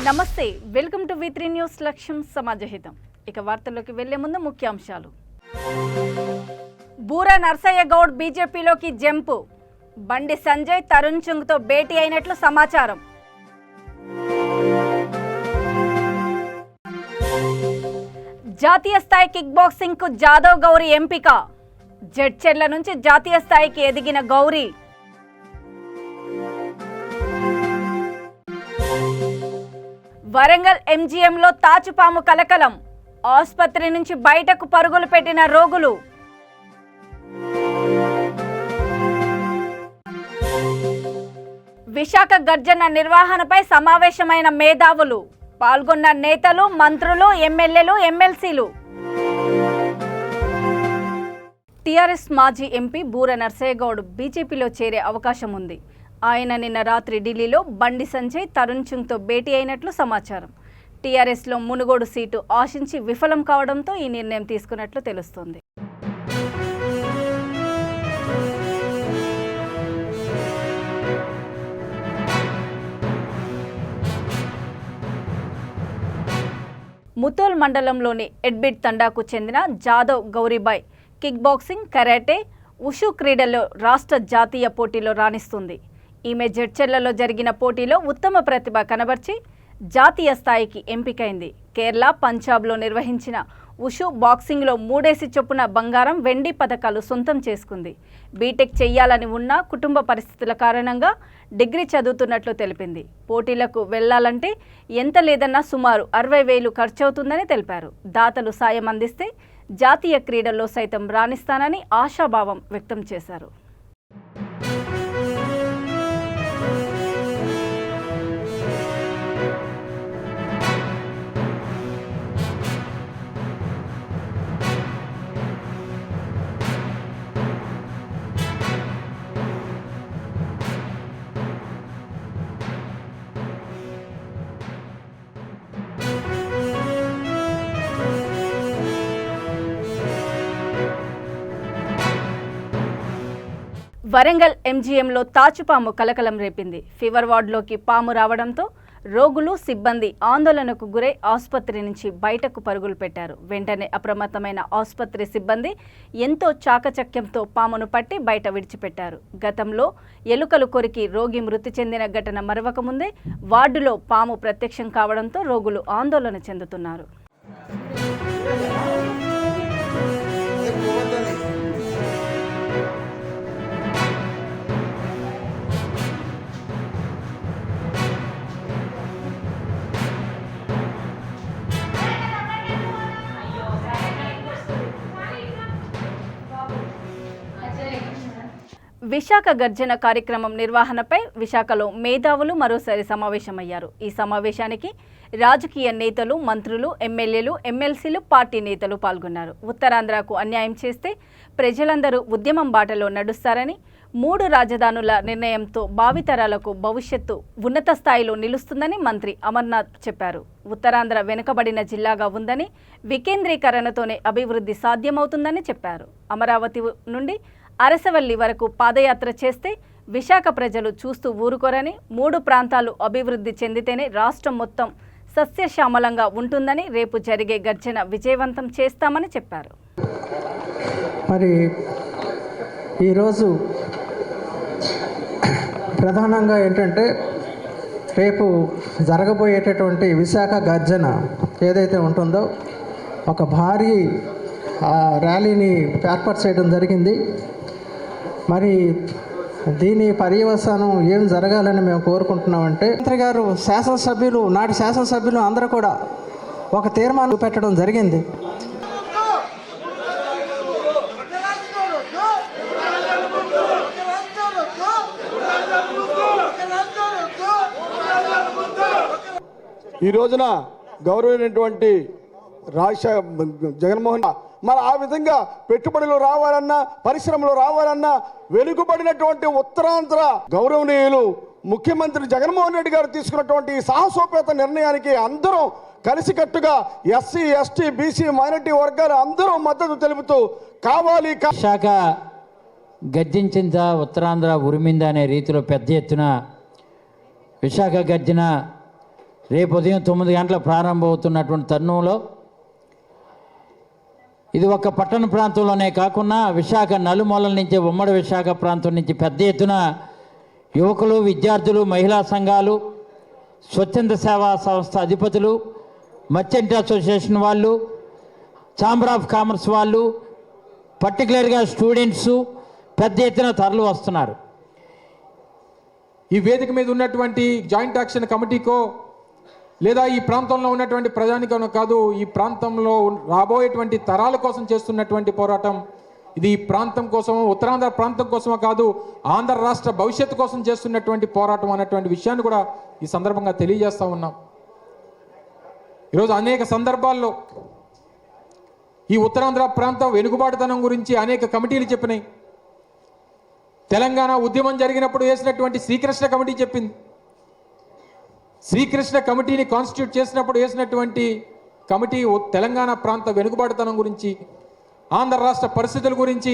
నమస్తే, welcome to వి3 news. లక్ష్యం సమాజహితం. ఇక వార్తల్లోకి వెళ్లే ముందు ముఖ్యాంశాలు. బూర నర్సయ్య గౌడ్ బీజేపీలోకి జంపు. బండి సంజయ్ తరుణ్ చుంగ్తో భేటీ అయినట్లు సమాచారం. జాతీయ స్థాయి కిక్ బాక్సింగ్ కు జాదవ్ గౌరీ ఎంపిక. జడ్చెర్ల నుంచి జాతీయ స్థాయికి ఎదిగిన గౌరీ. వరంగల్ ఎంజీఎంలో తాచుపాము కలకలం. ఆసుపత్రి నుంచి బయటకు పరుగులు పెట్టిన రోగులు. విశాఖ గర్జన నిర్వహణపై సమావేశమైన మేధావులు. పాల్గొన్న నేతలు, మంత్రులు, ఎమ్మెల్యేలు, ఎమ్మెల్సీలు. టీఆర్ఎస్ మాజీ ఎంపీ బూర నర్సయ్య గౌడ్ బీజేపీలో చేరే అవకాశం ఉంది. ఆయన నిన్న రాత్రి ఢిల్లీలో బండి సంజయ్ తరుణ్ చుంగ్తో భేటీ అయినట్లు సమాచారం. టీఆర్ఎస్లో మునుగోడు సీటు ఆశించి విఫలం కావడంతో ఈ నిర్ణయం తీసుకున్నట్లు తెలుస్తోంది. ముతోల్ మండలంలోని ఎడ్బిట్ తండాకు చెందిన Jadhav Gouribai kick boxing, karate, wushu క్రీడల్లో రాష్ట్ర జాతీయ పోటీలో రాణిస్తుంది. ఈమె జడ్చెర్లలో జరిగిన పోటీలో ఉత్తమ ప్రతిభ కనబర్చి జాతీయ స్థాయికి ఎంపికైంది. కేరళ, పంజాబ్లో నిర్వహించిన ఉషు బాక్సింగ్లో 3 చొప్పున బంగారం, వెండి పథకాలు సొంతం చేసుకుంది. బీటెక్ చెయ్యాలని ఉన్న కుటుంబ పరిస్థితుల కారణంగా డిగ్రీ చదువుతున్నట్లు తెలిపింది. పోటీలకు వెళ్లాలంటే ఎంత లేదన్నా సుమారు 60,000 ఖర్చవుతుందని తెలిపారు. దాతలు సాయం అందిస్తే జాతీయ క్రీడల్లో సైతం రాణిస్తానని ఆశాభావం వ్యక్తం చేశారు. వరంగల్ ఎంజీఎంలో తాచుపాము కలకలం రేపింది. ఫీవర్ వార్డులోకి పాము రావడంతో రోగులు, సిబ్బంది ఆందోళనకు గురై ఆసుపత్రి నుంచి బయటకు పరుగులు పెట్టారు. వెంటనే అప్రమత్తమైన ఆసుపత్రి సిబ్బంది ఎంతో చాకచక్యంతో పామును పట్టి బయట విడిచిపెట్టారు. గతంలో ఎలుకలు కొరికి రోగి మృతి చెందిన ఘటన మరవక ముందే వార్డులో పాము ప్రత్యక్షం కావడంతో రోగులు ఆందోళన చెందుతున్నారు. విశాఖ గర్జన కార్యక్రమం నిర్వహణపై విశాఖలో మేధావులు మరోసారి సమావేశమయ్యారు. ఈ సమావేశానికి రాజకీయ నేతలు, మంత్రులు, ఎమ్మెల్యేలు, ఎమ్మెల్సీలు, పార్టీ నేతలు పాల్గొన్నారు. ఉత్తరాంధ్రకు అన్యాయం చేస్తే ప్రజలందరూ ఉద్యమం బాటలో నడుస్తారని, 3 రాజధానుల నిర్ణయంతో భావితరాలకు భవిష్యత్తు ఉన్నత స్థాయిలో నిలుస్తుందని మంత్రి అమర్నాథ్ చెప్పారు. ఉత్తరాంధ్ర వెనుకబడిన జిల్లాగా ఉందని, వికేంద్రీకరణతోనే అభివృద్ధి సాధ్యమవుతుందని చెప్పారు. అమరావతి నుండి అరసవల్లి వరకు పాదయాత్ర చేస్తే విశాఖ ప్రజలు చూస్తూ ఊరుకోరని, 3 ప్రాంతాలు అభివృద్ధి చెందితేనే రాష్ట్రం మొత్తం సస్యశ్యామలంగా ఉంటుందని, రేపు జరిగే గర్జన విజయవంతం చేస్తామని చెప్పారు. మరి ఈరోజు ప్రధానంగా ఏంటంటే రేపు జరగబోయేటటువంటి విశాఖ గర్జన ఏదైతే ఉంటుందో ఒక భారీ ర్యాలీని ఏర్పాటు చేయడం జరిగింది. మరి దీని పర్యవసానం ఏం జరగాలని మేము కోరుకుంటున్నామంటే మంత్రి గారు, శాసనసభ్యులు, నాటి శాసనసభ్యులు అందరూ కూడా ఒక తీర్మానం పెట్టడం జరిగింది. ఈ రోజున గౌరవమైనటువంటి జగన్మోహన్ మరి ఆ విధంగా పెట్టుబడులు రావాలన్నా, పరిశ్రమలు రావాలన్నా వెనుకబడినటువంటి ఉత్తరాంధ్ర గౌరవనీయులు ముఖ్యమంత్రి జగన్మోహన్ రెడ్డి గారు తీసుకున్నటువంటి సాహసోపేత నిర్ణయానికి అందరం కలిసికట్టుగా ఎస్సీ, ఎస్టీ, బీసీ, మైనారిటీ వర్గాలు అందరూ మద్దతు తెలుపుతూ కావాలి. విశాఖ గర్జించిందా, ఉత్తరాంధ్ర ఉరిమిందా అనే రీతిలో పెద్ద ఎత్తున విశాఖ గర్జన రేపు ఉదయం 9 గంటల ప్రారంభమవుతున్నటువంటి తరుణంలో ఇది ఒక పట్టణ ప్రాంతంలోనే కాకుండా విశాఖ నలుమూలల నుంచి ఉమ్మడి విశాఖ ప్రాంతం నుంచి పెద్ద ఎత్తున యువకులు, విద్యార్థులు, మహిళా సంఘాలు, స్వచ్ఛంద సేవా సంస్థ అధిపతులు, మర్చెంట్ అసోసియేషన్ వాళ్ళు, ఛాంబర్ ఆఫ్ కామర్స్ వాళ్ళు, పర్టికులర్గా స్టూడెంట్స్ పెద్ద ఎత్తున తరలి వస్తున్నారు. ఈ వేదిక మీద ఉన్నటువంటి జాయింట్ యాక్షన్ కమిటీకో లేదా ఈ ప్రాంతంలో ఉన్నటువంటి ప్రజానికనో కాదు, ఈ ప్రాంతంలో రాబోయేటువంటి తరాల కోసం చేస్తున్నటువంటి పోరాటం. ఇది ఈ ప్రాంతం కోసమో, ఉత్తరాంధ్ర ప్రాంతం కోసమో కాదు, ఆంధ్ర రాష్ట్ర భవిష్యత్తు కోసం చేస్తున్నటువంటి పోరాటం అన్నటువంటి విషయాన్ని కూడా ఈ సందర్భంగా తెలియజేస్తూ ఉన్నాం. ఈరోజు అనేక సందర్భాల్లో ఈ ఉత్తరాంధ్ర ప్రాంతం వెనుకబాటుతనం గురించి అనేక కమిటీలు చెప్పినాయి. తెలంగాణ ఉద్యమం జరిగినప్పుడు వేసినటువంటి శ్రీకృష్ణ కమిటీ చెప్పింది. శ్రీకృష్ణ కమిటీని కాన్స్టిట్యూట్ చేసినప్పుడు వేసినటువంటి కమిటీ తెలంగాణ ప్రాంత వెనుకబాటుతనం గురించి, ఆంధ్ర రాష్ట్ర పరిస్థితుల గురించి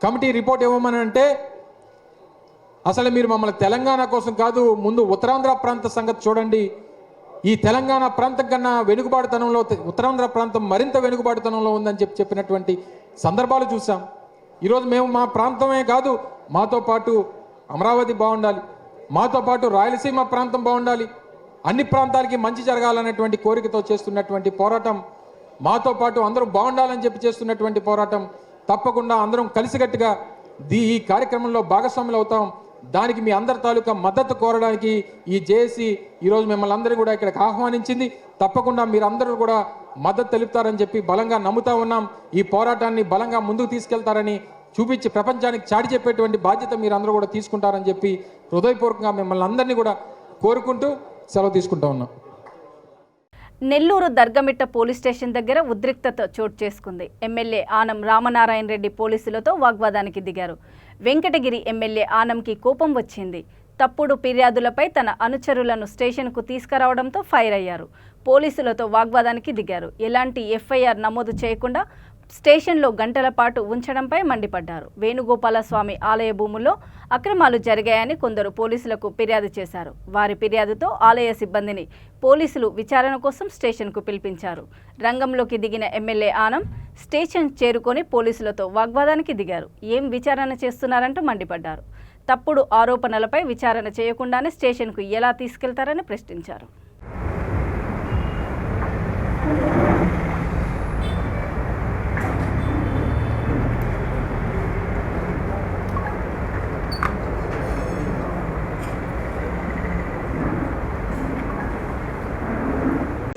కమిటీ రిపోర్ట్ ఇవ్వమని అంటే, అసలు మీరు మమ్మల్ని తెలంగాణ కోసం కాదు, ముందు ఉత్తరాంధ్ర ప్రాంత సంగతి చూడండి, ఈ తెలంగాణ ప్రాంతం కన్నా వెనుకబాటుతనంలో ఉత్తరాంధ్ర ప్రాంతం మరింత వెనుకబాటుతనంలో ఉందని చెప్పినటువంటి సందర్భాలు చూసాం. ఈరోజు మేము మా ప్రాంతమే కాదు, మాతో పాటు అమరావతి బాగుండాలి, మాతో పాటు రాయలసీమ ప్రాంతం బాగుండాలి, అన్ని ప్రాంతాలకి మంచి జరగాలనేటువంటి కోరికతో చేస్తున్నటువంటి పోరాటం, మాతో పాటు అందరూ బాగుండాలని చెప్పి చేస్తున్నటువంటి పోరాటం. తప్పకుండా అందరం కలిసికట్టుగా ఈ కార్యక్రమంలో భాగస్వాములు అవుతాం. దానికి మీ అందరి తాలూకా మద్దతు కోరడానికి ఈ జేఏసీ ఈరోజు మిమ్మల్ని అందరూ కూడా ఇక్కడికి ఆహ్వానించింది. తప్పకుండా మీరందరూ కూడా మద్దతు తెలుపుతారని చెప్పి బలంగా నమ్ముతా ఉన్నాం. ఈ పోరాటాన్ని బలంగా ముందుకు తీసుకెళ్తారని చూపించి ప్రపంచానికి చాటి చెప్పేటువంటి బాధ్యత మీరందరూ కూడా తీసుకుంటారని చెప్పి హృదయపూర్వకంగా మిమ్మల్ని అందరినీ కూడా కోరుకుంటూ సెలవు తీసుకుంటా ఉన్నాం. నెల్లూరు దర్గమిట్ట పోలీస్ స్టేషన్ దగ్గర ఉద్రిక్తత చోటు చేసుకుంది. ఎమ్మెల్యే ఆనం రామనారాయణ రెడ్డి పోలీసులతో వాగ్వాదానికి దిగారు. వెంకటగిరి ఎమ్మెల్యే ఆనంకి కోపం వచ్చింది. తప్పుడు ఫిర్యాదులపై తన అనుచరులను స్టేషన్కు తీసుకురావడంతో ఫైర్ అయ్యారు. పోలీసులతో వాగ్వాదానికి దిగారు. ఎలాంటి ఎఫ్ఐఆర్ నమోదు చేయకుండా స్టేషన్లో గంటల పాటు ఉంచడంపై మండిపడ్డారు. వేణుగోపాలస్వామి ఆలయ భూముల్లో అక్రమాలు జరిగాయని కొందరు పోలీసులకు ఫిర్యాదు చేశారు. వారి ఫిర్యాదుతో ఆలయ సిబ్బందిని పోలీసులు విచారణ కోసం స్టేషన్కు పిలిపించారు. రంగంలోకి దిగిన ఎమ్మెల్యే ఆనం స్టేషన్ చేరుకొని పోలీసులతో వాగ్వాదానికి దిగారు. ఏం విచారణ చేస్తున్నారంటూ మండిపడ్డారు. తప్పుడు ఆరోపణలపై విచారణ చేయకుండానే స్టేషన్కు ఎలా తీసుకెళ్తారని ప్రశ్నించారు.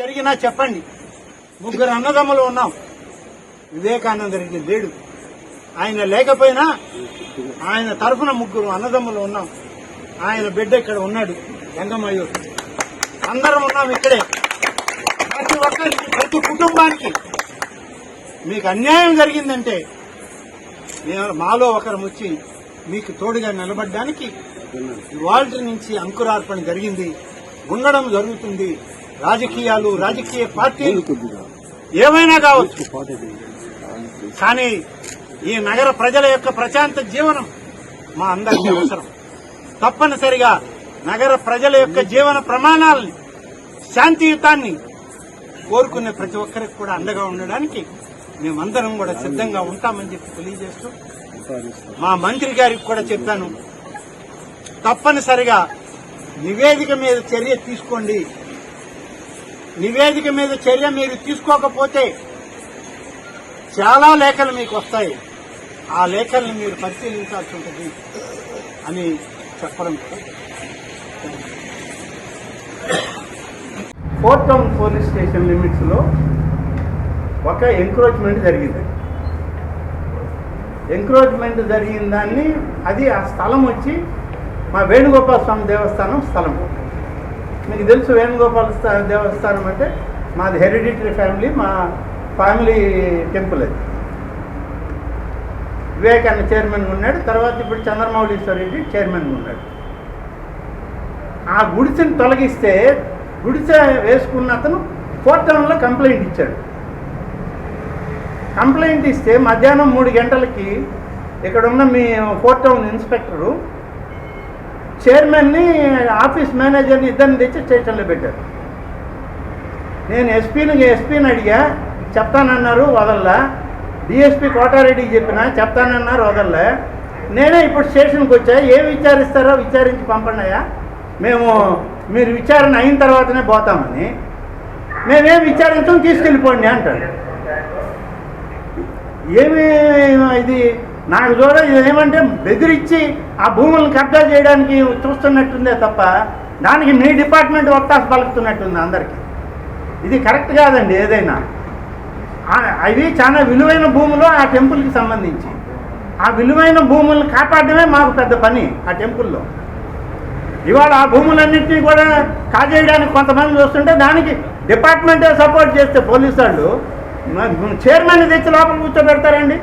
జరిగినా చెప్పండి. ముగ్గురు అన్నదమ్ములు ఉన్నాం. వివేకానంద రెడ్డి లేడు, ఆయన లేకపోయినా ఆయన తరఫున ముగ్గురు అన్నదమ్ములు ఉన్నాం. ఆయన బిడ్డ ఇక్కడ ఉన్నాడు, రంగమయూర్. అందరం ఉన్నాం ఇక్కడే. ప్రతి ఒక్కరికి, ప్రతి కుటుంబానికి మీకు అన్యాయం జరిగిందంటే మాలో ఒకరు వచ్చి మీకు తోడుగా నిలబడడానికి ఇవాల్టి నుంచి అంకురార్పణ జరిగింది, ఉండడం జరుగుతుంది. రాజకీయాలు, రాజకీయ పార్టీలు ఏమైనా కావచ్చు, కానీ ఈ నగర ప్రజల యొక్క ప్రశాంత జీవనం మా అందరికీ అవసరం. తప్పనిసరిగా నగర ప్రజల యొక్క జీవన ప్రమాణాలని, శాంతియుతాన్ని కోరుకునే ప్రతి ఒక్కరికి కూడా అండగా ఉండడానికి మేమందరం కూడా సిద్ధంగా ఉంటామని చెప్పి తెలియజేస్తూ, మా మంత్రి గారికి కూడా చెప్పాను, తప్పనిసరిగా నివేదిక మీద చర్య తీసుకోండి. నివేదిక మీద చర్య మీరు తీసుకోకపోతే చాలా లేఖలు మీకు వస్తాయి, ఆ లేఖల్ని మీరు పరిశీలించాల్సి ఉంటుంది అని చెప్పడం. Fort town police station limits లో ఒక ఎంక్రోచ్మెంట్ జరిగింది. ఎంక్రోచ్మెంట్ జరిగిన దాన్ని, అది ఆ స్థలం వచ్చి మా వేణుగోపాల స్వామి దేవస్థానం స్థలం. మీకు తెలుసు, వేణుగోపాల దేవస్థానం అంటే మాది హెరిడిటరీ ఫ్యామిలీ, మా ఫ్యామిలీ టెంపుల్ అది. వివేకానంద చైర్మన్ ఉన్నాడు, తర్వాత ఇప్పుడు చంద్రమౌళీశ్వర రెడ్డి చైర్మన్ ఉన్నాడు. ఆ గుడిసెని తొలగిస్తే గుడిసె వేసుకున్న అతను ఫోర్ట్ టౌన్లో కంప్లైంట్ ఇచ్చాడు. కంప్లైంట్ ఇస్తే మధ్యాహ్నం 3 గంటలకి ఇక్కడున్న మీ ఫోర్ట్ టౌన్ ఇన్స్పెక్టరు చైర్మన్ని, ఆఫీస్ మేనేజర్ని ఇద్దరిని తెచ్చి స్టేషన్లో పెట్టారు. నేను ఎస్పీని అడిగా, చెప్తానన్నారు వదల్లా. డిఎస్పీ కోటారెడ్డికి చెప్పినా చెప్తానన్నారు వదల్లా. నేనే ఇప్పుడు స్టేషన్కి వచ్చా, ఏం విచారిస్తారో విచారించి పంపండియా, మీరు విచారణ అయిన తర్వాతనే పోతామని. మేమేం విచారించాం, తీసుకెళ్ళిపోండి అంటాడు. ఏమి ఇది నాకు ఏమంటే బెదిరించి ఆ భూములను కబ్జా చేయడానికి చూస్తున్నట్టుందే తప్ప దానికి మీ డిపార్ట్మెంట్ వత్తాసు పలుకుతున్నట్టుంది అందరికీ. ఇది కరెక్ట్ కాదండి. ఏదైనా అవి చాలా విలువైన భూములు ఆ టెంపుల్కి సంబంధించి. ఆ విలువైన భూములను కాపాడడమే మాకు పెద్ద పని ఆ టెంపుల్లో. ఇవాళ ఆ భూములన్నింటినీ కూడా కాజేయడానికి కొంతమంది చూస్తుంటే దానికి డిపార్ట్మెంటే సపోర్ట్ చేస్తే పోలీసు వాళ్ళు చైర్మన్ తెచ్చి లోపల కూర్చోబెడతారండి.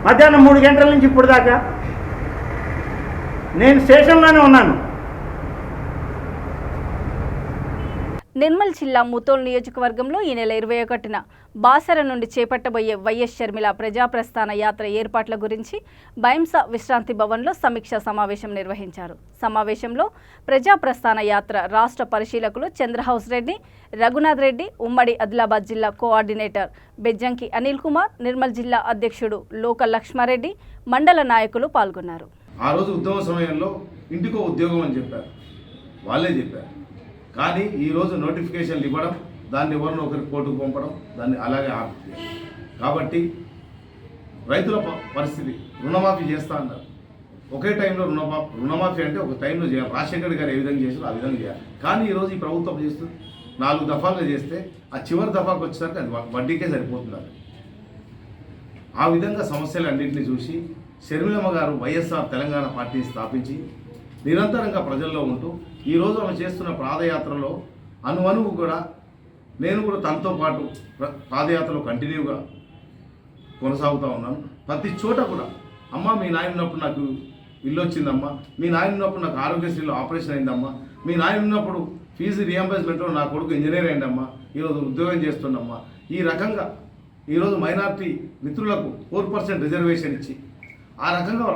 మధ్యాహ్నం 3 గంటల నుంచి ఇప్పుడు దాకా నేను స్టేషన్లోనే ఉన్నాను. నిర్మల్ జిల్లా ముతోల్ నియోజకవర్గంలో ఈ నెల 21న బాసర నుండి చేపట్టబోయే వైఎస్ షర్మిల ప్రజాప్రస్థాన యాత్ర ఏర్పాట్ల గురించి బైంసా విశ్రాంతి భవన్లో సమీక్షా సమావేశం నిర్వహించారు. సమావేశంలో ప్రజాప్రస్థాన యాత్ర రాష్ట్ర పరిశీలకులు చంద్రహౌస్ రెడ్డి, రఘునాథ్ రెడ్డి, ఉమ్మడి ఆదిలాబాద్ జిల్లా కోఆర్డినేటర్ బెజ్జంకి అనిల్ కుమార్, నిర్మల్ జిల్లా అధ్యక్షుడు లోక లక్ష్మారెడ్డి, మండల నాయకులు పాల్గొన్నారు. ఆ రోజు ఉద్యమ సమయంలో ఇంటికో ఉద్యోగం అని చెప్పారు, వాళ్ళే చెప్పారు. కానీ ఈరోజు నోటిఫికేషన్లు ఇవ్వడం, దాన్ని ఎవరిని ఒకరికి కోర్టుకు పంపడం, దాన్ని అలాగే ఆపుతుంది. కాబట్టి రైతుల పరిస్థితి రుణమాఫీ చేస్తా అన్నారు. ఒకే టైంలో రుణమాఫీ అంటే ఒక టైంలో చేయాలి. రాజశేఖర్ గారు ఏ విధంగా చేశారో ఆ విధంగా చేయాలి. కానీ ఈరోజు ఈ ప్రభుత్వం చేస్తుంది 4 దఫాలుగా చేస్తే ఆ చివరి దఫాకు వచ్చేసరికి అది వడ్డీకే సరిపోతున్నారు. ఆ విధంగా సమస్యలన్నింటినీ చూసి షర్మిలమ్మ గారు వైఎస్ఆర్ తెలంగాణ పార్టీ స్థాపించి నిరంతరంగా ప్రజల్లో ఉంటూ ఈరోజు ఆమె చేస్తున్న పాదయాత్రలో అనువనువు కూడా నేను కూడా తనతో పాటు పాదయాత్రలో కంటిన్యూగా కొనసాగుతూ ఉన్నాను. ప్రతి చోట కూడా అమ్మ మీ నాయన ఉన్నప్పుడు నాకు ఇల్లు వచ్చిందమ్మా, మీ నాయన ఉన్నప్పుడు నాకు ఆరోగ్యశ్రీలో ఆపరేషన్ అయిందమ్మా, మీ నాయన ఉన్నప్పుడు ఫీజు రియంబర్స్మెంట్లో నా కొడుకు ఇంజనీర్ అయిందమ్మా, ఈరోజు ఉద్యోగం చేస్తుండమ్మా. ఈ రకంగా ఈరోజు మైనార్టీ మిత్రులకు 4% రిజర్వేషన్ ఇచ్చి ఆ రకంగా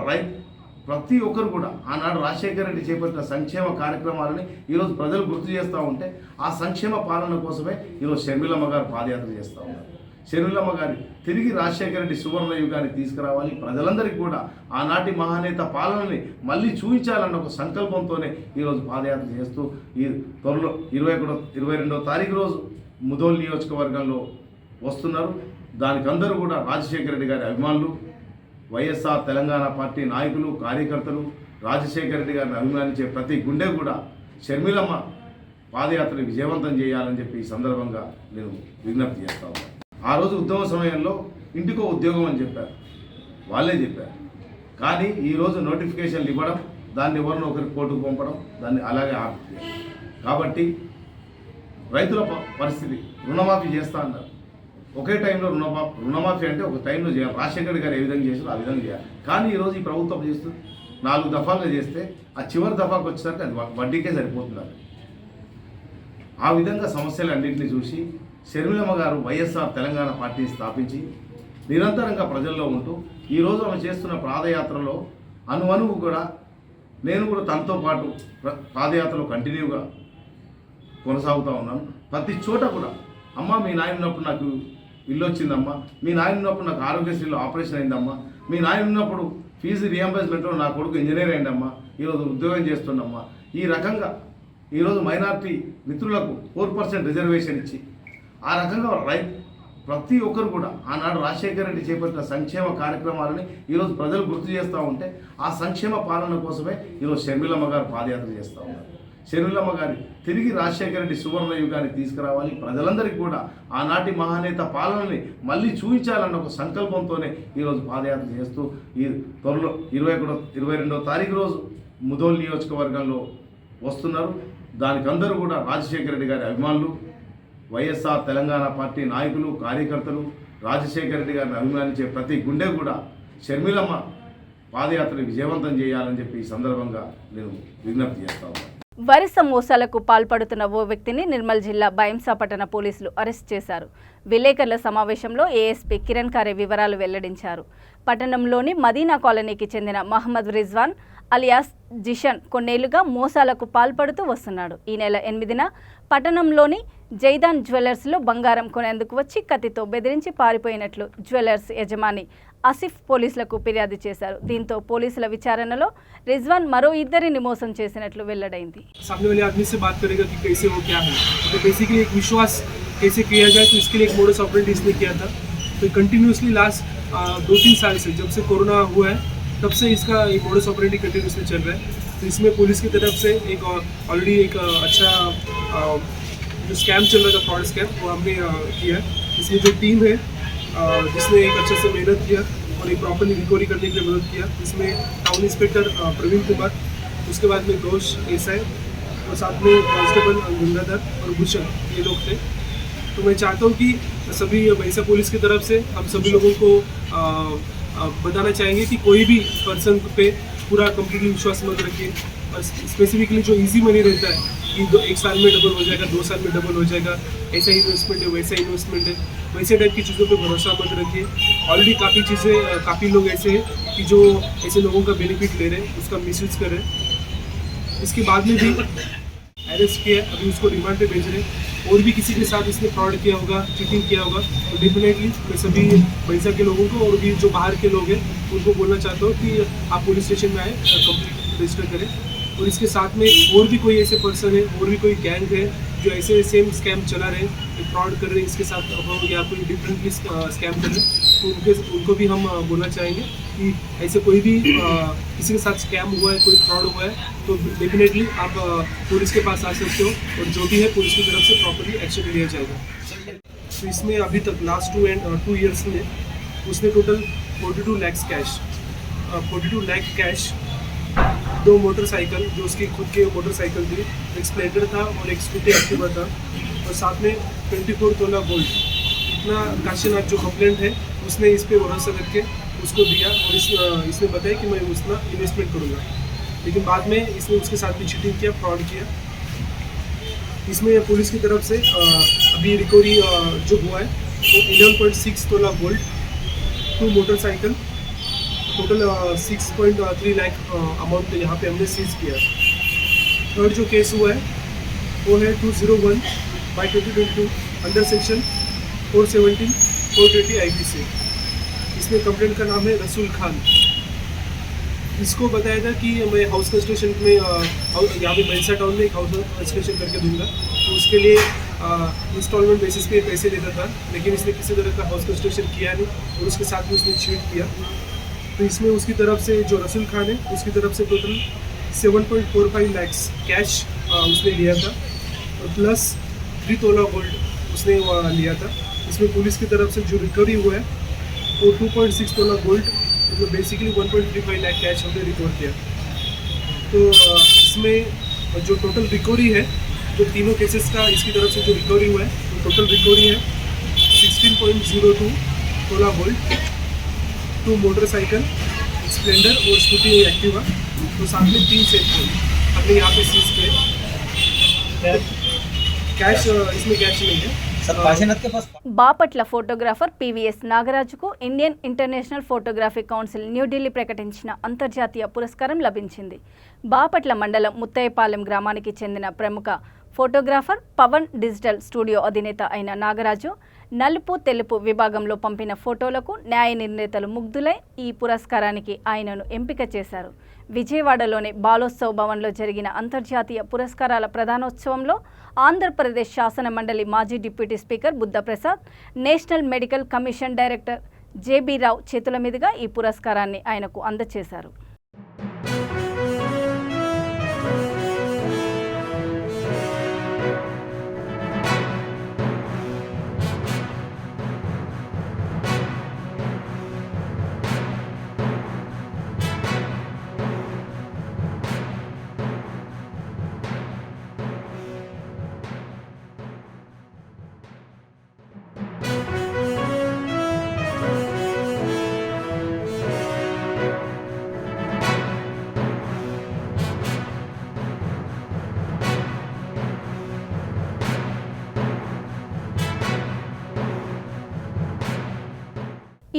ప్రతి ఒక్కరు కూడా ఆనాడు రాజశేఖర రెడ్డి చేపట్టిన సంక్షేమ కార్యక్రమాలని ఈరోజు ప్రజలు గుర్తు చేస్తూ ఉంటే ఆ సంక్షేమ పాలన కోసమే ఈరోజు షర్మిలమ్మ గారు పాదయాత్ర చేస్తూ ఉన్నారు. షర్మిలమ్మ గారి తిరిగి రాజశేఖర రెడ్డి సువర్ణ యుగాన్ని తీసుకురావాలి, ప్రజలందరికీ కూడా ఆనాటి మహానేత పాలనని మళ్ళీ చూపించాలన్న ఒక సంకల్పంతోనే ఈరోజు పాదయాత్ర చేస్తూ ఈ త్వరలో 22వ తారీఖు రోజు ముదోల్ నియోజకవర్గంలో వస్తున్నారు. దానికి అందరూ కూడా రాజశేఖర రెడ్డి గారి అభిమానులు, వైఎస్ఆర్ తెలంగాణ పార్టీ నాయకులు, కార్యకర్తలు, రాజశేఖర రెడ్డి గారిని అభిమానించే ప్రతి గుండె కూడా షర్మిలమ్మ పాదయాత్రని విజయవంతం చేయాలని చెప్పి ఈ సందర్భంగా నేను విజ్ఞప్తి చేస్తా ఉన్నాను. ఆ రోజు ఉద్యమ సమయంలో ఇంటికో ఉద్యోగం అని చెప్పారు, వాళ్ళే చెప్పారు. కానీ ఈరోజు నోటిఫికేషన్లు ఇవ్వడం, దాన్ని ఎవరిని ఒకరికి కోర్టుకు పంపడం, దాన్ని అలాగే ఆపుతుంది. కాబట్టి రైతుల పరిస్థితి రుణమాఫీ చేస్తా అన్నారు. ఒకే టైంలో రుణమాఫీ అంటే ఒక టైంలో చేయాలి. రాజశేఖర్ గారు ఏ విధంగా చేశారో ఆ విధంగా చేయాలి. కానీ ఈరోజు ఈ ప్రభుత్వం చేస్తుంది 4 దఫాలుగా చేస్తే ఆ చివరి దఫాకు వచ్చేసరికి అది వడ్డీకే సరిపోతున్నారు. ఆ విధంగా సమస్యలన్నింటినీ చూసి షర్మిలమ్మ గారు వైఎస్ఆర్ తెలంగాణ పార్టీ స్థాపించి నిరంతరంగా ప్రజల్లో ఉంటూ ఈరోజు ఆమె చేస్తున్న పాదయాత్రలో అనువనువు కూడా నేను కూడా తనతో పాటు పాదయాత్రలో కంటిన్యూగా కొనసాగుతూ ఉన్నాను. ప్రతి చోట కూడా అమ్మ మీ నాయన ఉన్నప్పుడు నాకు ఇల్లు వచ్చిందమ్మా, మీ నాయన ఉన్నప్పుడు నాకు ఆరోగ్యశ్రీలో ఆపరేషన్ అయిందమ్మా, మీ నాయన ఉన్నప్పుడు ఫీజు రియంబర్స్మెంట్లో నా కొడుకు ఇంజనీర్ అయిందమ్మా, ఈరోజు ఉద్యోగం చేస్తుండమ్మా. ఈ రకంగా ఈరోజు మైనార్టీ మిత్రులకు 4% రిజర్వేషన్ ఇచ్చి ఆ రకంగా ప్రతి ఒక్కరు కూడా ఆనాడు రాజశేఖర రెడ్డి చేపట్టిన సంక్షేమ కార్యక్రమాలని ఈరోజు ప్రజలు గుర్తు చేస్తూ ఉంటే ఆ సంక్షేమ పాలన కోసమే ఈరోజు షర్మిలమ్మ గారు పాదయాత్ర చేస్తూ ఉన్నారు. షర్మిలమ్మ గారి తిరిగి రాజశేఖర రెడ్డి సువర్ణ యుగాన్ని తీసుకురావాలి, ప్రజలందరికీ కూడా ఆనాటి మహానేత పాలనని మళ్ళీ చూపించాలన్న ఒక సంకల్పంతోనే ఈరోజు పాదయాత్ర చేస్తూ ఈ త్వరలో 22వ తారీఖు రోజు ముదోల్ నియోజకవర్గంలో వస్తున్నారు. దానికి అందరూ కూడా రాజశేఖర రెడ్డి గారి అభిమానులు, వైఎస్ఆర్ తెలంగాణ పార్టీ నాయకులు, కార్యకర్తలు, రాజశేఖర రెడ్డి గారిని అభిమానించే ప్రతి గుండె కూడా షర్మిలమ్మ పాదయాత్రని విజయవంతం చేయాలని చెప్పి ఈ సందర్భంగా నేను విజ్ఞప్తి చేస్తా ఉన్నాను. వరుస మోసాలకు పాల్పడుతున్న ఓ వ్యక్తిని నిర్మల్ జిల్లా బైంసా పట్టణ పోలీసులు అరెస్ట్ చేశారు. విలేకరుల సమావేశంలో ఏఎస్పీ కిరణ్ ఖారే వివరాలు వెల్లడించారు. పట్టణంలోని మదీనా కాలనీకి చెందిన మహమ్మద్ రిజ్వాన్ అలియాస్ జిషన్ కొన్నేళ్లుగా మోసాలకు పాల్పడుతూ వస్తున్నాడు. ఈ నెల 8న పట్టణంలోని జైదాన్ జ్యువెలర్స్లో బంగారం కొనేందుకు వచ్చి కత్తితో బెదిరించి పారిపోయినట్లు జ్యువెలర్స్ యజమాని ఆసిఫ్ పోలీసులకు ఫిర్యాదు చేశారు. దీంతో పోలీసుల విచారణలో రిజ్వాన్ మరో ఇద్దరిని మోసం చేసినట్లు వెల్లడైంది. सामने वाले आदमी से बात करेगा कि कैसे हो क्या है, तो बेसिकली एक विश्वास कैसे किया जाए, तो इसके लिए एक मोडस ऑपरेंडी इसने किया था. तो कंटिन्यूसली लास्ट 2-3 साल से, जब से कोरोना हुआ है तब से इसका एक मोडस ऑपरेंडी कंटिन्यूसली चल रहा है. तो इसमें पुलिस की तरफ से एक ऑलरेडी एक अच्छा जो स्कैम चल रहा था, फ्रॉड स्कैम, वो हमने किया है. इसमें जो टीम है जिसने एक अच्छे से मेहनत किया और एक प्रॉपरली रिकवरी करने के लिए मदद किया. इसमें टाउन इंस्पेक्टर प्रवीण कुमार, उसके बाद में घोष एसआई और साथ में कांस्टेबल गंगाधर और भूषण, ये लोग थे. तो मैं चाहता हूँ कि सभी भैंसा पुलिस की तरफ से हम सभी लोगों को बताना चाहेंगे कि कोई भी पर्सन पे पूरा कम्प्लीटली विश्वास मत रखिए. और स्पेसिफिकली जो इजी मनी रहता है कि 1 साल में डबल हो जाएगा, 2 साल में डबल हो जाएगा, ऐसा इन्वेस्टमेंट है वैसा इन्वेस्टमेंट है, वैसे टाइप की चीज़ों पे भरोसा मत रखिए. ऑलरेडी काफ़ी लोग ऐसे हैं कि जो ऐसे लोगों का बेनिफिट ले रहे हैं, उसका मिसयूज़ कर रहे हैं. इसके बाद में भी अरेस्ट किया, अभी उसको रिमांड पे भेज रहे हैं. और भी किसी के साथ इसने फ्रॉड किया होगा, चीटिंग किया होगा, तो डेफिनेटली मैं सभी भैंसा के लोगों को और भी जो बाहर के लोग हैं उनको बोलना चाहता हूँ कि आप पुलिस स्टेशन में आए, कंप्लेंट रजिस्टर करें. और इसके साथ में और भी कोई ऐसे पर्सन है, और भी कोई गैंग है जो ऐसे सेम स्कैम चला रहे हैं, फ्रॉड कर रहे हैं इसके साथ, या कोई डिफरेंटली स्कैम कर रहे हैं, तो उनको भी हम बोलना चाहेंगे कि ऐसे कोई भी किसी के साथ स्कैम हुआ है, कोई फ्रॉड हुआ है, तो डेफिनेटली आप पुलिस के पास आ सकते हो और जो भी है पुलिस की तरफ से प्रॉपर्ली एक्शन लिया जाएगा. तो इसमें अभी तक लास्ट 2 ईयर्स में उसने टोटल 42 लाख कैश, 2 मोटरसाइकिल जो उसकी खुद के मोटरसाइकिल थी, एक स्प्लेंडर था और एक स्कूटी एक्टिवा था, और साथ में 24 तोला गोल्ड. इतना काशीनाथ जो कंप्लेंट है उसने इस पे भरोसा रख के उसको दिया और इसने बताया कि मैं उसका इन्वेस्टमेंट करूँगा. लेकिन बाद में इसने उसके साथ भी चीटिंग किया, फ्रॉड किया. इसमें पुलिस की तरफ से अभी रिकवरी जो हुआ है वो 11.6 तोला gold, 2 motorcycle, total 6.3 lakh amount यहाँ पे हमने सीज किया. थर्ड जो केस हुआ है वो है 201/2022 अंडर सेक्शन 417/420 IPC. इसमें कंप्लेंट का नाम है रसूल खान. इसको बताया था कि मैं हाउस कंस्ट्रक्शन में यहाँ पे भैंसा टाउन में एक हाउस कंस्ट्रक्शन करके दूंगा, तो उसके लिए इंस्टॉलमेंट बेसिस पे पैसे लेता था, लेकिन इसने किसी तरह का हाउस कंस्ट्रक्शन किया नहीं और उसके साथ में उसने चीट किया. तो इसमें उसकी तरफ से जो रसूल खान है उसकी तरफ से टोटल 7.45 लाख कैश उसने लिया था और प्लस 3 तोला गोल्ड उसने लिया था. इसमें पुलिस की तरफ से जो रिकवरी हुआ है वो 2.6 तोला गोल्ड, मतलब बेसिकली 1.35 लाख कैश हमने रिकवर किया. तो इसमें जो टोटल रिकवरी है जो तीनों केसेस का इसकी तरफ से जो रिकवरी हुआ है, तो टोटल रिकवरी है 16.02 तोला गोल्ड, 2 मोटरसाइकिल, स्प्लेंडर और स्कूटी एक्टिवा, तो साथ में 3 सेट फोन हमने यहाँ पे सीज किए. कैश इसमें कैश नहीं है. బాపట్ల ఫోటోగ్రాఫర్ పివిఎస్ నాగరాజుకు Indian international photography council New Delhi ప్రకటించిన అంతర్జాతీయ పురస్కారం లభించింది. బాపట్ల మండలం ముత్తయ్యపాలెం గ్రామానికి చెందిన ప్రముఖ ఫోటోగ్రాఫర్ పవన్ డిజిటల్ స్టూడియో అధినేత అయిన నాగరాజు నలుపు తెలుపు విభాగంలో పంపిన ఫోటోలకు న్యాయ నిర్ణేతలు ముగ్ధులై ఈ పురస్కారానికి ఆయనను ఎంపిక చేశారు. విజయవాడలోని బాలోత్సవ్ భవన్లో జరిగిన అంతర్జాతీయ పురస్కారాల ప్రధానోత్సవంలో ఆంధ్రప్రదేశ్ శాసన మండలి మాజీ deputy speaker Buddhaprasad, national medical commission director JB Rao చేతుల మీదుగా ఈ పురస్కారాన్ని ఆయనకు అందజేశారు.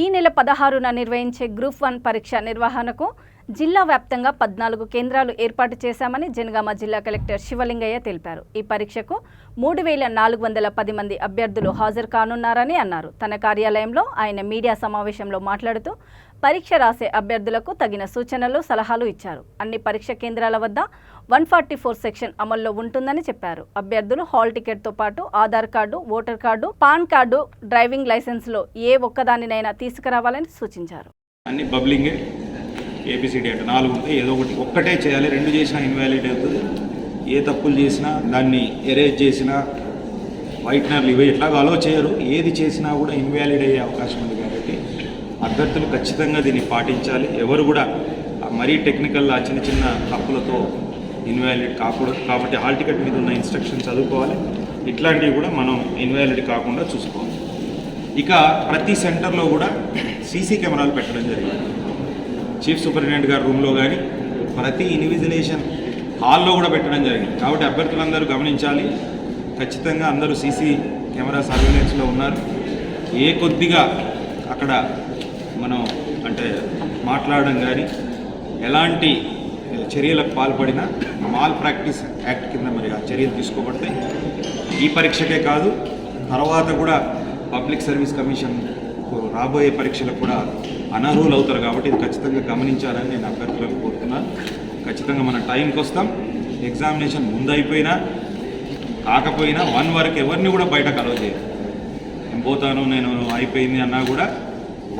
ఈ నెల 16న నిర్వహించే గ్రూప్ 1 పరీక్ష నిర్వహణకు జిల్లా వ్యాప్తంగా 14 కేంద్రాలు ఏర్పాటు చేశామని జనగామ జిల్లా కలెక్టర్ శివలింగయ్య తెలిపారు. ఈ పరీక్షకు 3410 మంది అభ్యర్థులు హాజరు కానున్నారని అన్నారు. తన కార్యాలయంలో ఆయన మీడియా సమావేశంలో మాట్లాడుతూ పరీక్ష రాసే అభ్యర్థులకు తగిన సూచనలు, సలహాలు ఇచ్చారు. అన్ని పరీక్ష కేంద్రాల వద్ద 144 సెక్షన్ అమల్లో ఉంటుందని చెప్పారు. అభ్యర్థులు హాల్ టికెట్తో పాటు Aadhaar card, voter card, PAN card, driving లైసెన్స్లో ఏ ఒక్కదానినైనా తీసుకురావాలని సూచించారు. అన్ని బబ్లింగే ఏబిసిడి అంటే 4 ఉంటాయి. ఏదో ఒక్కటే చేయాలి. 2 చేసినా ఇన్వాలిడ్ అవుతుంది. ఏ తప్పులు చేసినా దాన్ని ఎరేజ్ చేసినా వైట్నర్లు ఇవి ఎట్లాగో అలో చేయరు. ఏది చేసినా కూడా ఇన్వాలిడ్ అయ్యే అవకాశం ఉంది కాబట్టి అభ్యర్థులు ఖచ్చితంగా దీన్ని పాటించాలి. ఎవరు కూడా మరీ టెక్నికల్ చిన్న చిన్న తప్పులతో ఇన్వాలిడ్ కాకూడదు. కాబట్టి హాల్ టికెట్ మీద ఉన్న ఇన్స్ట్రక్షన్ చదువుకోవాలి. ఇట్లాంటివి కూడా మనం ఇన్వాలిడ్ కాకుండా చూసుకోవాలి. ఇక ప్రతి సెంటర్లో కూడా సీసీ కెమెరాలు పెట్టడం జరిగింది. చీఫ్ సూపరింటెండెంట్ గారి రూమ్లో కానీ ప్రతి ఇన్విజిలేషన్ హాల్లో కూడా పెట్టడం జరిగింది. కాబట్టి అభ్యర్థులందరూ గమనించాలి. ఖచ్చితంగా అందరూ సీసీ కెమెరా సర్వేలెన్స్లో ఉన్నారు. ఏ కొద్దిగా అక్కడ మనం అంటే మాట్లాడడం కానీ ఎలాంటి చర్యలకు పాల్పడినా మాల్ ప్రాక్టీస్ యాక్ట్ కింద మరి ఆ చర్యలు తీసుకోబడతాయి. ఈ పరీక్షకే కాదు, తర్వాత కూడా పబ్లిక్ సర్వీస్ కమిషన్ రాబోయే పరీక్షలకు కూడా అనర్హులు అవుతారు. కాబట్టి ఇది ఖచ్చితంగా గమనించాలని నేను అభ్యర్థులకు కోరుతున్నాను. ఖచ్చితంగా మన టైంకి వస్తాం. ఎగ్జామినేషన్ ముందు అయిపోయినా కాకపోయినా 1 వరకు ఎవరిని కూడా బయటకు అలౌ చేయరు. నేను పోతాను, నేను అయిపోయింది అన్నా కూడా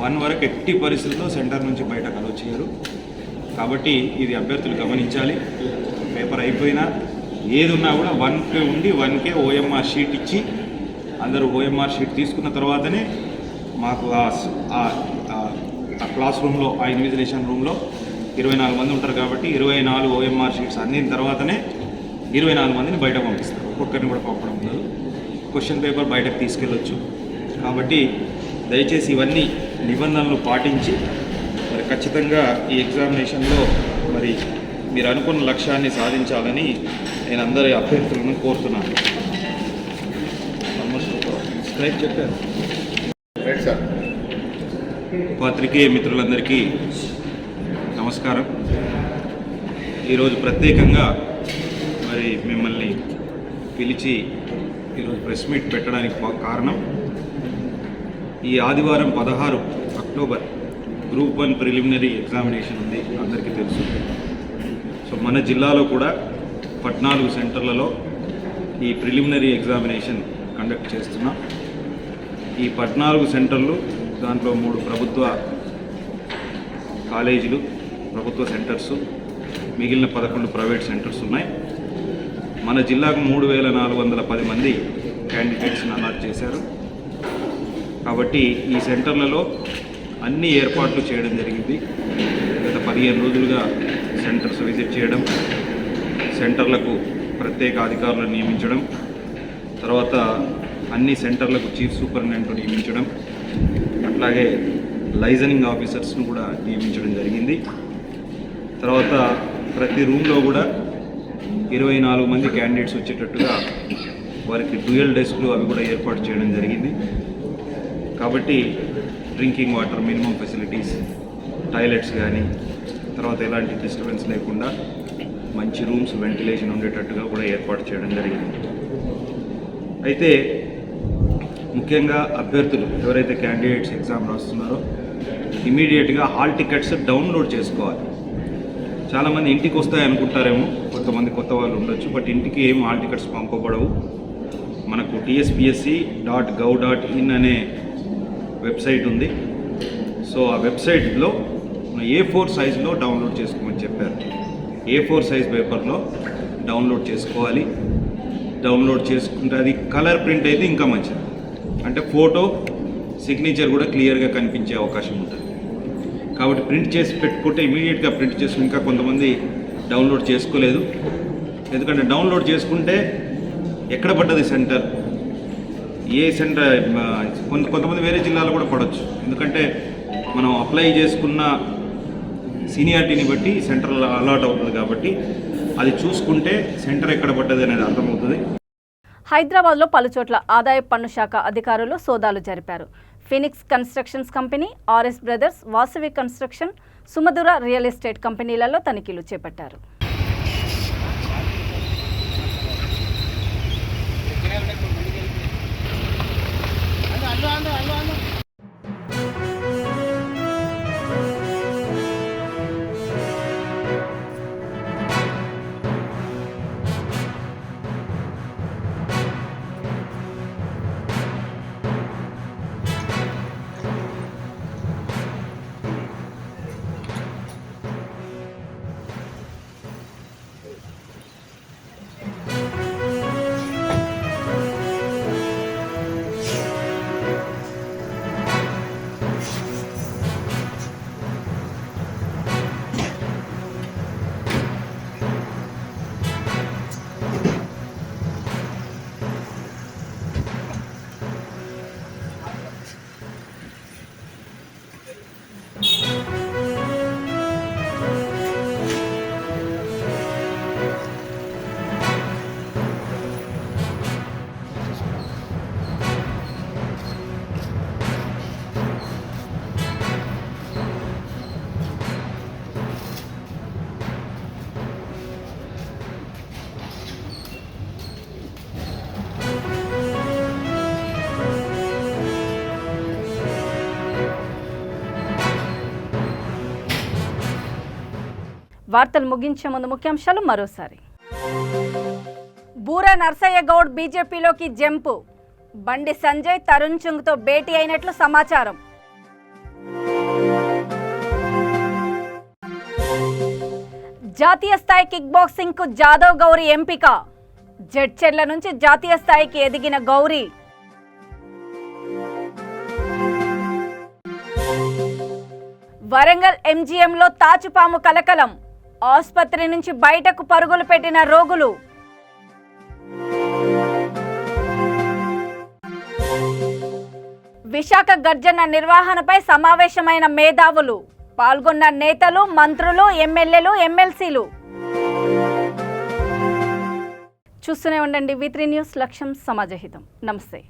1 వరకు ఎట్టి పరిస్థితుల్లో సెంటర్ నుంచి బయటకు అలౌ చేయరు. కాబట్టి ఇది అభ్యర్థులు గమనించాలి. పేపర్ అయిపోయినా ఏది ఉన్నా కూడా 1కే ఉండి 1కే ఓఎంఆర్ షీట్ ఇచ్చి అందరూ ఓఎంఆర్ షీట్ తీసుకున్న తర్వాతనే మాకు ఆ క్లాస్ రూమ్లో ఆ ఇన్విజిలేషన్ రూమ్లో 24 మంది ఉంటారు. కాబట్టి 24 ఓఎంఆర్ షీట్స్ అందిన తర్వాతనే 24 మందిని బయటకు పంపిస్తారు. ఒక్కొక్కరిని కూడా పంపడం ఉండదు. క్వశ్చన్ పేపర్ బయటకు తీసుకెళ్ళొచ్చు. కాబట్టి దయచేసి ఇవన్నీ నిబంధనలు పాటించి మరి ఖచ్చితంగా ఈ ఎగ్జామినేషన్లో మరి మీరు అనుకున్న లక్ష్యాన్ని సాధించాలని నేను అందరి అభ్యర్థులను కోరుతున్నాను. చెప్పారు పాత్రికేయ మిత్రులందరికీ నమస్కారం. ఈరోజు ప్రత్యేకంగా మరి మిమ్మల్ని పిలిచి ఈరోజు ప్రెస్ మీట్ పెట్టడానికి కారణం ఈ ఆదివారం 16 అక్టోబర్ గ్రూప్ 1 ప్రిలిమినరీ ఎగ్జామినేషన్ ఉంది, అందరికీ తెలుసు. సో మన జిల్లాలో కూడా 14 సెంటర్లలో ఈ ప్రిలిమినరీ ఎగ్జామినేషన్ కండక్ట్ చేస్తున్నాం. ఈ 14 సెంటర్లు దాంట్లో 3 ప్రభుత్వ కాలేజీలు, ప్రభుత్వ సెంటర్స్, మిగిలిన 11 ప్రైవేట్ సెంటర్స్ ఉన్నాయి. మన జిల్లాకు 3410 మంది క్యాండిడేట్స్ని అలాట్ చేశారు. కాబట్టి ఈ సెంటర్లలో అన్ని ఏర్పాట్లు చేయడం జరిగింది. గత 15 రోజులుగా సెంటర్స్ విజిట్ చేయడం, సెంటర్లకు ప్రత్యేక అధికారులను నియమించడం, తర్వాత అన్ని సెంటర్లకు చీఫ్ సూపరింటెండెంట్ నియమించడం, అట్లాగే లైజనింగ్ ఆఫీసర్స్ను కూడా నియమించడం జరిగింది. తర్వాత ప్రతి రూమ్లో కూడా 24 మంది క్యాండిడేట్స్ వచ్చేటట్టుగా వారికి డ్యూయల్ డెస్క్లు అవి కూడా ఏర్పాటు చేయడం జరిగింది. కాబట్టి drinking water minimum facilities, toilets కానీ తర్వాత ఎలాంటి డిస్టర్బెన్స్ లేకుండా మంచి రూమ్స్, వెంటిలేషన్ ఉండేటట్టుగా కూడా ఏర్పాటు చేయడం జరిగింది. అయితే ముఖ్యంగా అభ్యర్థులు ఎవరైతే క్యాండిడేట్స్ ఎగ్జామ్ రాస్తున్నారో ఇమీడియట్గా హాల్ టికెట్స్ డౌన్లోడ్ చేసుకోవాలి. చాలామంది ఇంటికి వస్తాయి అనుకుంటారేమో, కొంతమంది కొత్త వాళ్ళు ఉండొచ్చు, బట్ ఇంటికి ఏం హాల్ టికెట్స్ పంపబడవు. మనకు tspsc.gov.in అనే వెబ్సైట్ ఉంది. సో ఆ వెబ్సైట్లో A4 సైజులో డౌన్లోడ్ చేసుకోమని చెప్పారు. A4 సైజ్ పేపర్లో డౌన్లోడ్ చేసుకోవాలి. డౌన్లోడ్ చేసుకుంటే అది కలర్ ప్రింట్ అయితే ఇంకా మంచిది. అంటే ఫోటో, సిగ్నేచర్ కూడా క్లియర్గా కనిపించే అవకాశం ఉంటుంది. కాబట్టి ప్రింట్ చేసి పెట్టుకుంటే ఇమీడియట్గా ప్రింట్ చేసి, ఇంకా కొంతమంది డౌన్లోడ్ చేసుకోలేదు. ఎందుకంటే డౌన్లోడ్ చేసుకుంటే ఎక్కడ పడ్డది సెంటర్, ఏ సెంటర్, కొంతమంది వేరే జిల్లాలో కూడా పడవచ్చు. ఎందుకంటే మనం అప్లై చేసుకున్న సీనియారిటీని బట్టి సెంటర్ అలాట్ అవుతుంది. కాబట్టి అది చూసుకుంటే సెంటర్ ఎక్కడ పడ్డది అనేది అర్థమవుతుంది. హైదరాబాద్లో పలుచోట్ల ఆదాయ పన్ను శాఖ అధికారులు సోదాలు జరిపారు. Phoenix constructions company, RS brothers, Vasavi construction, సుమధుర రియల్ ఎస్టేట్ కంపెనీలలో తనిఖీలు చేపట్టారు. వార్తలు ముగించే ముందు ముఖ్యాంశాలు మరోసారి. బూర నర్సయ్య గౌడ్ బీజేపీలోకి జంపు. బండి సంజయ్, తరుణ్ చుంగ్తో భేటీ అయినట్లు సమాచారం. జాతీయ స్థాయి కిక్ బాక్సింగ్ కు జాదవ్ గౌరీ ఎంపిక. జడ్చెర్ల నుంచి జాతీయ స్థాయికి ఎదిగిన గౌరీ. వరంగల్ ఎంజీఎంలో తాచుపాము కలకలం. ఆసుపత్రి నుంచి బయటకు పరుగులు పెట్టిన రోగులు. విశాఖ గర్జన నిర్వహణపై సమావేశమైన మేధావులు. పాల్గొన్న నేతలు, మంత్రులు, ఎమ్మెల్యేలు, ఎమ్మెల్సీలు. చూస్తూనే ఉండండి V3 న్యూస్. లక్ష్యం సమాజహితం. నమస్తే.